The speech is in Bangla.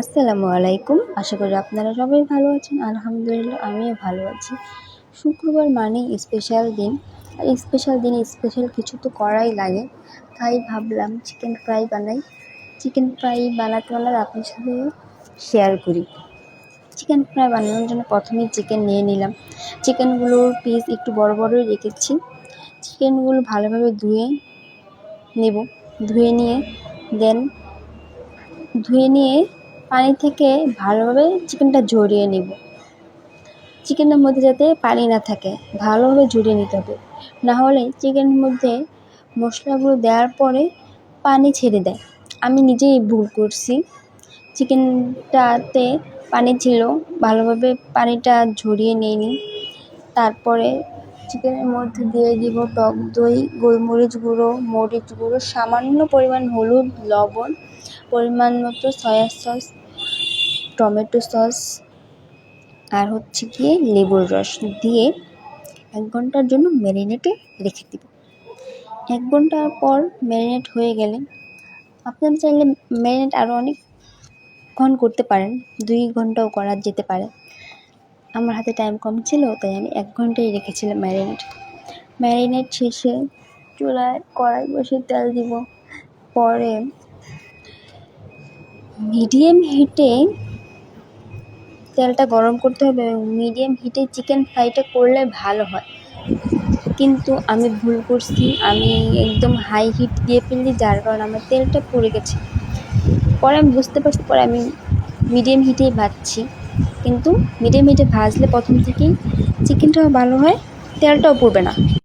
আসসালামু আলাইকুম। আশা করি আপনারা সবাই ভালো আছেন। আলহামদুলিল্লাহ আমিও ভালো আছি। শুক্রবার মানেই স্পেশাল দিন। আর স্পেশাল দিনে স্পেশাল কিছু তো করাই লাগে। তাই ভাবলাম চিকেন ফ্রাই বানাই। চিকেন ফ্রাই বানাতে আপনার সাথে শেয়ার করি। চিকেন ফ্রাই বানানোর জন্য প্রথমেই চিকেন নিয়ে নিলাম। চিকেনগুলোর পিস একটু বড় বড়ই রেখেছি। চিকেনগুলো ভালোভাবে ধুয়ে নেব। ধুয়ে নিয়ে পানি থেকে ভালোভাবে চিকেনটা ঝরিয়ে নেব। চিকেনের মধ্যে যাতে পানি না থাকে, ভালোভাবে ঝরিয়ে নিতে হবে। নাহলে চিকেনের মধ্যে মশলাগুলো দেওয়ার পরে পানি ছেড়ে দেয়। আমি নিজেই ভুল করছি। চিকেনটাতে পানি ছিল, ভালোভাবে পানিটা ঝরিয়ে নিইনি। তারপরে চিকেনের মধ্যে দিয়ে দিব টক দই, গোলমরিচ গুঁড়ো, মরিচ গুঁড়ো, সামান্য পরিমাণ হলুদ, লবণ, পরিমাণ মতো সয়া সস, টমেটো সস আর গিয়ে লেবুর রস দিয়ে 1 ঘন্টার জন্য ম্যারিনেটে রেখে দিব। 1 ঘন্টার পর ম্যারিনেট হয়ে গেলে আপনারা চাইলে ম্যারিনেট আরও অনেকক্ষণ করতে পারেন, 2 ঘন্টাও করা যেতে পারে। আমার হাতে টাইম কম ছিল তাই আমি 1 ঘন্টাই রেখেছিলাম ম্যারিনেট শেষে চুলায় কড়াই বসে তেল দিব। পরে মিডিয়াম হিটে তেলটা গরম করতে হবে এবং মিডিয়াম হিটে চিকেন ফ্রাইটা করলে ভালো হয়। কিন্তু আমি ভুল করছি, আমি একদম হাই হিট দিয়ে ফেলছি, যার কারণে আমার তেলটা পুড়ে গেছে। পরে আমি বুঝতে পারছি, পরে আমি মিডিয়াম হিটেই ভাজছি। কিন্তু মিডিয়াম হিটে ভাজলে প্রথম থেকেই চিকেনটাও ভালো হয়, তেলটাও পুড়বে না।